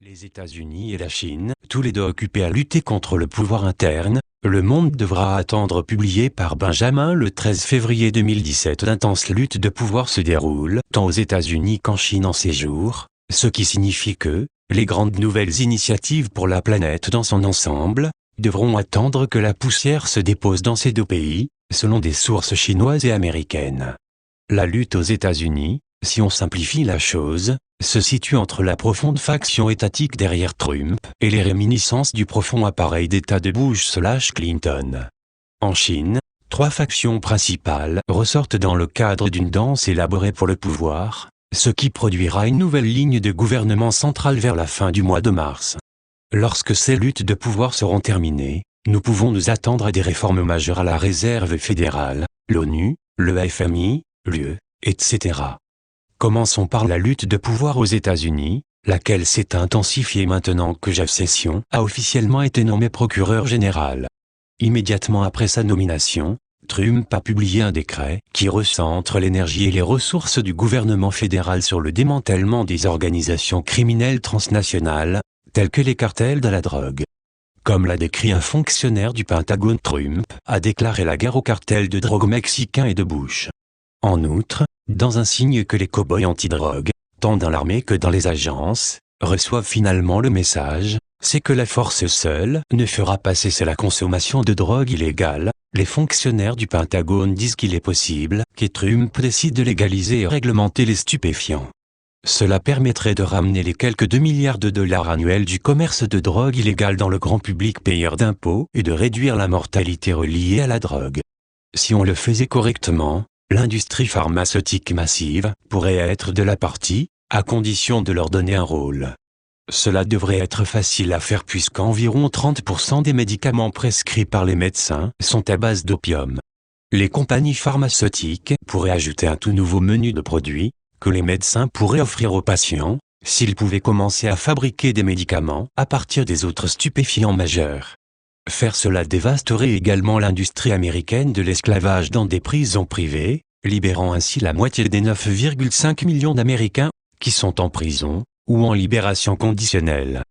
Les États-Unis et la Chine, tous les deux occupés à lutter contre le pouvoir interne, le monde devra attendre publié par Benjamin le 13 février 2017. D'intenses luttes de pouvoir se déroulent, tant aux États-Unis qu'en Chine en ces jours, ce qui signifie que, les grandes nouvelles initiatives pour la planète dans son ensemble, devront attendre que la poussière se dépose dans ces deux pays, selon des sources chinoises et américaines. La lutte aux États-Unis, si on simplifie la chose, se situe entre la profonde faction étatique derrière Trump et les réminiscences du profond appareil d'État de Bush/Clinton. En Chine, trois factions principales ressortent dans le cadre d'une danse élaborée pour le pouvoir, ce qui produira une nouvelle ligne de gouvernement central vers la fin du mois de mars. Lorsque ces luttes de pouvoir seront terminées, nous pouvons nous attendre à des réformes majeures à la Réserve fédérale, l'ONU, le FMI, l'UE, etc. Commençons par la lutte de pouvoir aux États-Unis, laquelle s'est intensifiée maintenant que Jeff Sessions a officiellement été nommé procureur général. Immédiatement après sa nomination, Trump a publié un décret qui recentre l'énergie et les ressources du gouvernement fédéral sur le démantèlement des organisations criminelles transnationales, telles que les cartels de la drogue. Comme l'a décrit un fonctionnaire du Pentagone, Trump a déclaré la guerre aux cartels de drogue mexicains et de Bush. En outre, dans un signe que les cow-boys anti-drogue, tant dans l'armée que dans les agences, reçoivent finalement le message, c'est que la force seule ne fera pas cesser la consommation de drogue illégale, les fonctionnaires du Pentagone disent qu'il est possible que Trump décide de légaliser et réglementer les stupéfiants. Cela permettrait de ramener les quelques 2 milliards de dollars annuels du commerce de drogue illégale dans le grand public payeur d'impôts et de réduire la mortalité reliée à la drogue. Si on le faisait correctement, l'industrie pharmaceutique massive pourrait être de la partie, à condition de leur donner un rôle. Cela devrait être facile à faire puisqu'environ 30% des médicaments prescrits par les médecins sont à base d'opium. Les compagnies pharmaceutiques pourraient ajouter un tout nouveau menu de produits que les médecins pourraient offrir aux patients, s'ils pouvaient commencer à fabriquer des médicaments à partir des autres stupéfiants majeurs. Faire cela dévasterait également l'industrie américaine de l'esclavage dans des prisons privées, libérant ainsi la moitié des 9,5 millions d'Américains qui sont en prison ou en libération conditionnelle.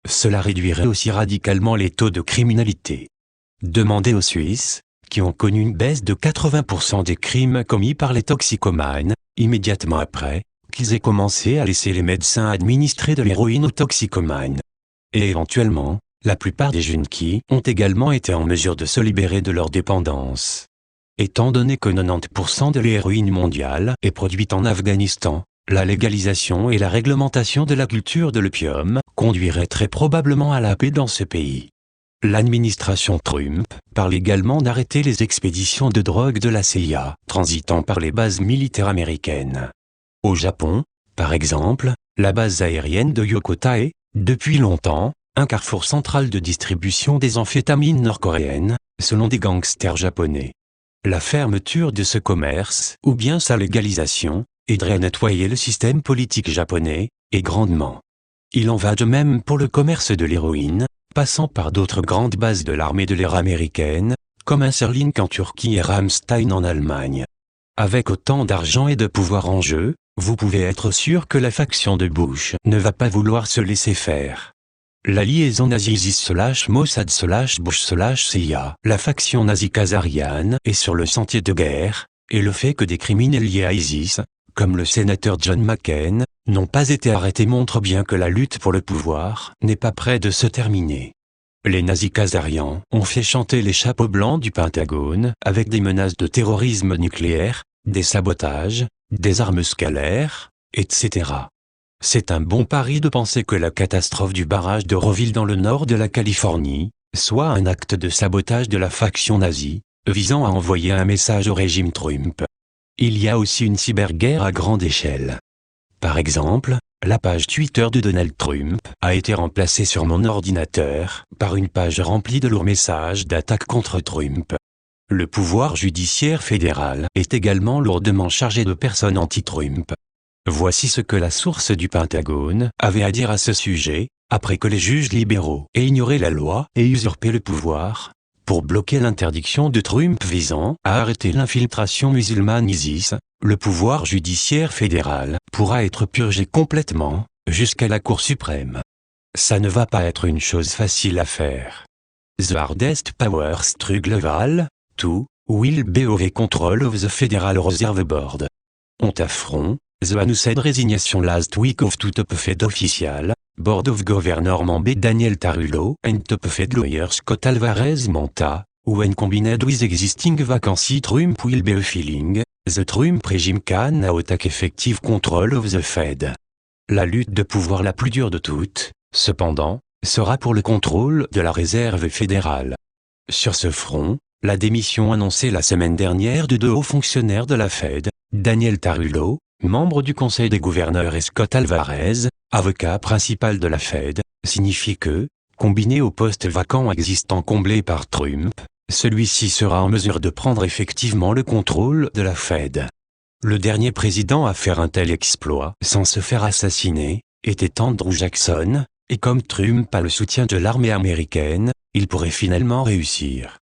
Cela réduirait aussi radicalement les taux de criminalité. Demandez aux Suisses, qui ont connu une baisse de 80% des crimes commis par les toxicomanes, immédiatement après qu'ils aient commencé à laisser les médecins administrer de l'héroïne aux toxicomanes. Et éventuellement, la plupart des junkies ont également été en mesure de se libérer de leur dépendance. Étant donné que 90% de l'héroïne mondiale est produite en Afghanistan, la légalisation et la réglementation de la culture de l'opium conduiraient très probablement à la paix dans ce pays. L'administration Trump parle également d'arrêter les expéditions de drogue de la CIA, transitant par les bases militaires américaines. Au Japon, par exemple, la base aérienne de Yokota est, depuis longtemps, un carrefour central de distribution des amphétamines nord-coréennes, selon des gangsters japonais. La fermeture de ce commerce, ou bien sa légalisation, aiderait à nettoyer le système politique japonais, et grandement. Il en va de même pour le commerce de l'héroïne, passant par d'autres grandes bases de l'armée de l'air américaine, comme Incirlink en Turquie et Ramstein en Allemagne. Avec autant d'argent et de pouvoir en jeu, vous pouvez être sûr que la faction de Bush ne va pas vouloir se laisser faire. La liaison nazi-ISIS/Mossad/Bush/CIA, la faction nazi-khazariane est sur le sentier de guerre, et le fait que des criminels liés à ISIS, comme le sénateur John McCain, n'ont pas été arrêtés montre bien que la lutte pour le pouvoir n'est pas près de se terminer. Les nazis khazarians ont fait chanter les chapeaux blancs du Pentagone avec des menaces de terrorisme nucléaire, des sabotages, des armes scalaires, etc. C'est un bon pari de penser que la catastrophe du barrage de Roswell dans le nord de la Californie soit un acte de sabotage de la faction nazie, visant à envoyer un message au régime Trump. Il y a aussi une cyberguerre à grande échelle. Par exemple, la page Twitter de Donald Trump a été remplacée sur mon ordinateur par une page remplie de lourds messages d'attaque contre Trump. Le pouvoir judiciaire fédéral est également lourdement chargé de personnes anti-Trump. Voici ce que la source du Pentagone avait à dire à ce sujet, après que les juges libéraux aient ignoré la loi et usurpé le pouvoir, pour bloquer l'interdiction de Trump visant à arrêter l'infiltration musulmane ISIS, le pouvoir judiciaire fédéral pourra être purgé complètement, jusqu'à la Cour suprême. Ça ne va pas être une chose facile à faire. The hardest power struggle Val, to, will be over control of the Federal Reserve Board. On affront, the announced resignation last week of two top Fed official, Board of Governor member Daniel Tarullo and top Fed lawyer Scott Alvarez Manta, when combined with existing vacancy Trump will be filling, the Trump regime can now take effective control of the Fed. La lutte de pouvoir la plus dure de toutes, cependant, sera pour le contrôle de la Réserve fédérale. Sur ce front, la démission annoncée la semaine dernière de deux hauts fonctionnaires de la Fed, Daniel Tarullo, membre du Conseil des gouverneurs et Scott Alvarez, avocat principal de la Fed, signifie que, combiné au poste vacant existant comblé par Trump, celui-ci sera en mesure de prendre effectivement le contrôle de la Fed. Le dernier président à faire un tel exploit sans se faire assassiner était Andrew Jackson, et comme Trump a le soutien de l'armée américaine, il pourrait finalement réussir.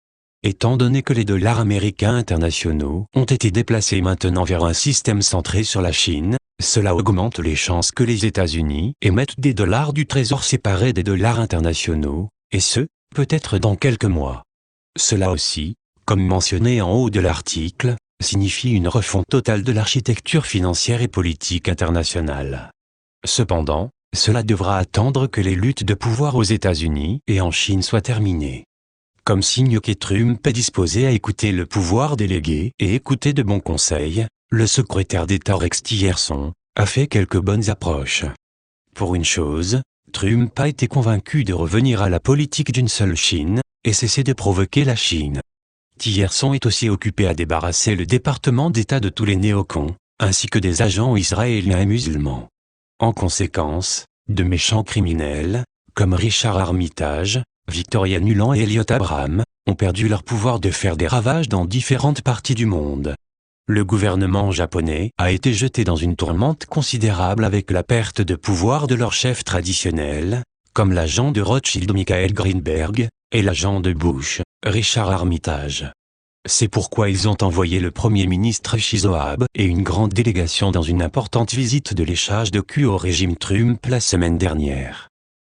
Étant donné que les dollars américains internationaux ont été déplacés maintenant vers un système centré sur la Chine, cela augmente les chances que les États-Unis émettent des dollars du trésor séparés des dollars internationaux, et ce, peut-être dans quelques mois. Cela aussi, comme mentionné en haut de l'article, signifie une refonte totale de l'architecture financière et politique internationale. Cependant, cela devra attendre que les luttes de pouvoir aux États-Unis et en Chine soient terminées. Comme signe que Trump est disposé à écouter le pouvoir délégué et écouter de bons conseils, le secrétaire d'État Rex Tillerson a fait quelques bonnes approches. Pour une chose, Trump a été convaincu de revenir à la politique d'une seule Chine et cesser de provoquer la Chine. Tillerson est aussi occupé à débarrasser le département d'État de tous les néocons, ainsi que des agents israéliens et musulmans. En conséquence, de méchants criminels, comme Richard Armitage, Victoria Nuland et Elliott Abraham, ont perdu leur pouvoir de faire des ravages dans différentes parties du monde. Le gouvernement japonais a été jeté dans une tourmente considérable avec la perte de pouvoir de leurs chefs traditionnels, comme l'agent de Rothschild Michael Greenberg, et l'agent de Bush, Richard Armitage. C'est pourquoi ils ont envoyé le Premier ministre Shinzo Abe et une grande délégation dans une importante visite de léchage de cul au régime Trump la semaine dernière.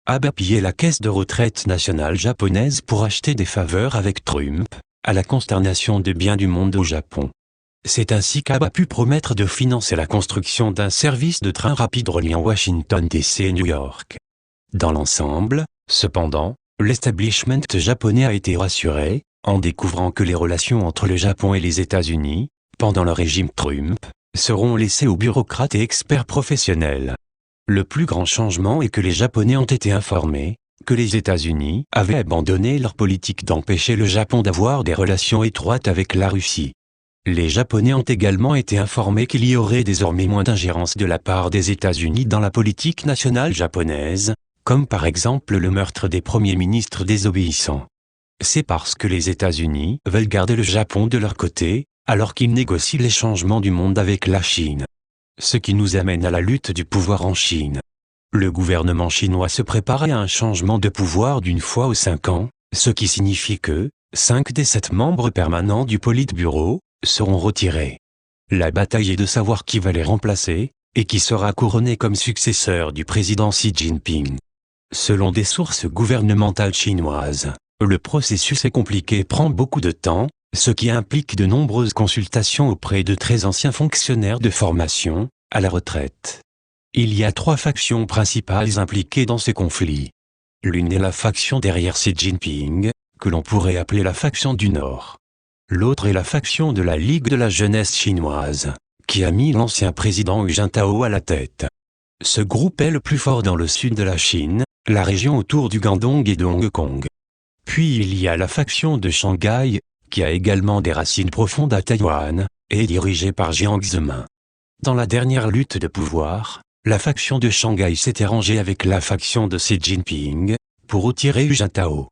Abe a pillé la caisse de retraite nationale japonaise pour acheter des faveurs avec Trump, à la consternation de bien du monde au Japon. C'est ainsi qu'Abe a pu promettre de financer la construction d'un service de train rapide reliant Washington DC et New York. Dans l'ensemble, cependant, l'establishment japonais a été rassuré, en découvrant que les relations entre le Japon et les États-Unis, pendant le régime Trump, seront laissées aux bureaucrates et experts professionnels. Le plus grand changement est que les Japonais ont été informés que les États-Unis avaient abandonné leur politique d'empêcher le Japon d'avoir des relations étroites avec la Russie. Les Japonais ont également été informés qu'il y aurait désormais moins d'ingérence de la part des États-Unis dans la politique nationale japonaise, comme par exemple le meurtre des premiers ministres désobéissants. C'est parce que les États-Unis veulent garder le Japon de leur côté, alors qu'ils négocient les changements du monde avec la Chine. Ce qui nous amène à la lutte du pouvoir en Chine. Le gouvernement chinois se prépare à un changement de pouvoir d'une fois aux 5 ans, ce qui signifie que 5 des 7 membres permanents du Politburo seront retirés. La bataille est de savoir qui va les remplacer, et qui sera couronné comme successeur du président Xi Jinping. Selon des sources gouvernementales chinoises, le processus est compliqué et prend beaucoup de temps, ce qui implique de nombreuses consultations auprès de très anciens fonctionnaires de formation, à la retraite. Il y a 3 factions principales impliquées dans ce conflit. L'une est la faction derrière Xi Jinping, que l'on pourrait appeler la faction du Nord. L'autre est la faction de la Ligue de la jeunesse chinoise, qui a mis l'ancien président Hu Jintao à la tête. Ce groupe est le plus fort dans le sud de la Chine, la région autour du Guangdong et de Hong Kong. Puis il y a la faction de Shanghai, qui a également des racines profondes à Taïwan, et est dirigée par Jiang Zemin. Dans la dernière lutte de pouvoir, la faction de Shanghai s'était rangée avec la faction de Xi Jinping, pour retirer Hu Jintao.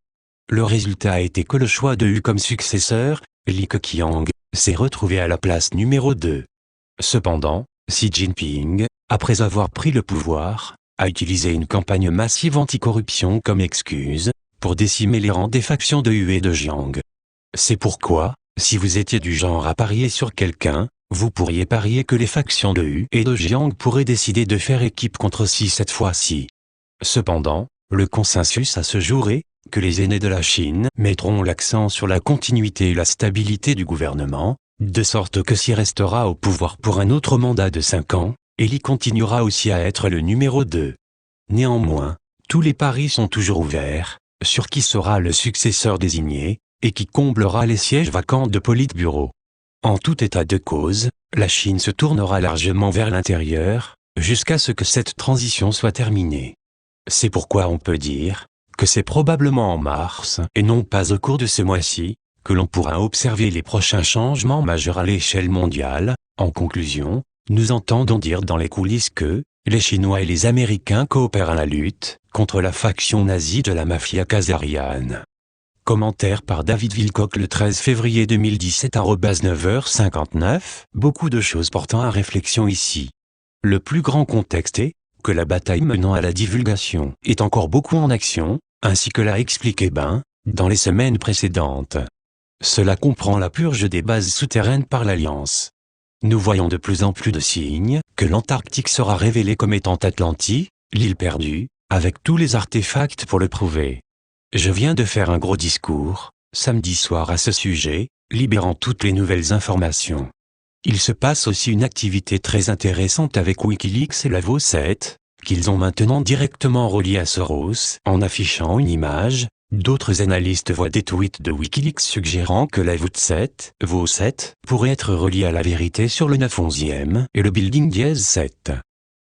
Le résultat a été que le choix de Hu comme successeur, Li Keqiang, s'est retrouvé à la place numéro 2. Cependant, Xi Jinping, après avoir pris le pouvoir, a utilisé une campagne massive anticorruption comme excuse, pour décimer les rangs des factions de Hu et de Jiang. C'est pourquoi, si vous étiez du genre à parier sur quelqu'un, vous pourriez parier que les factions de Hu et de Jiang pourraient décider de faire équipe contre Xi cette fois-ci. Cependant, Le consensus à ce jour est que les aînés de la Chine mettront l'accent sur la continuité et la stabilité du gouvernement, de sorte que s'y restera au pouvoir pour un autre mandat de 5 ans, et y continuera aussi à être le numéro 2. Néanmoins, tous les paris sont toujours ouverts, sur qui sera le successeur désigné, et qui comblera les sièges vacants de Politburo. En tout état de cause, la Chine se tournera largement vers l'intérieur, jusqu'à ce que cette transition soit terminée. C'est pourquoi on peut dire que c'est probablement en mars, et non pas au cours de ce mois-ci, que l'on pourra observer les prochains changements majeurs à l'échelle mondiale. En conclusion, nous entendons dire dans les coulisses que les Chinois et les Américains coopèrent à la lutte contre la faction nazie de la mafia khazariane. Commentaire par David Wilcock le 13 février 2017 à 9h59. Beaucoup de choses portant à réflexion ici. Le plus grand contexte est que la bataille menant à la divulgation est encore beaucoup en action, ainsi que l'a expliqué Ben, dans les semaines précédentes. Cela comprend la purge des bases souterraines par l'Alliance. Nous voyons de plus en plus de signes que l'Antarctique sera révélée comme étant Atlantis, l'île perdue, avec tous les artefacts pour le prouver. Je viens de faire un gros discours, samedi soir à ce sujet, libérant toutes les nouvelles informations. Il se passe aussi une activité très intéressante avec Wikileaks et la VO7, qu'ils ont maintenant directement relié à Soros en affichant une image. D'autres analystes voient des tweets de Wikileaks suggérant que la VO7 pourrait être reliée à la vérité sur le 9/11e et le Building 7.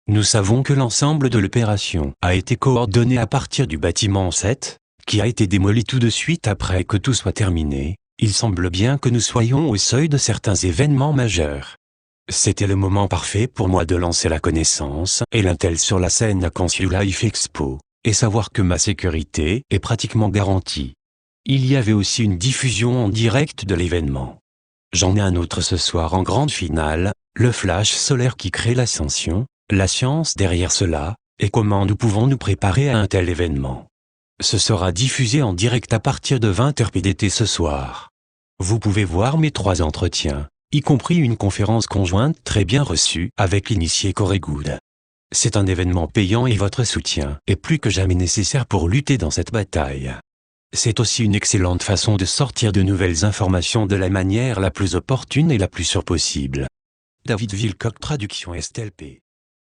Nous savons que l'ensemble de l'opération a été coordonné à partir du bâtiment 7, qui a été démoli tout de suite après que tout soit terminé. Il semble bien que nous soyons au seuil de certains événements majeurs. C'était le moment parfait pour moi de lancer la connaissance et l'intel sur la scène à Cannes Life Expo, et savoir que ma sécurité est pratiquement garantie. Il y avait aussi une diffusion en direct de l'événement. J'en ai un autre ce soir en grande finale, le flash solaire qui crée l'ascension, la science derrière cela, et comment nous pouvons nous préparer à un tel événement. Ce sera diffusé en direct à partir de 20h PDT ce soir. Vous pouvez voir mes 3 entretiens, y compris une conférence conjointe très bien reçue avec l'initié Corey Goode. C'est un événement payant et votre soutien est plus que jamais nécessaire pour lutter dans cette bataille. C'est aussi une excellente façon de sortir de nouvelles informations de la manière la plus opportune et la plus sûre possible. David Wilcock, traduction STLP.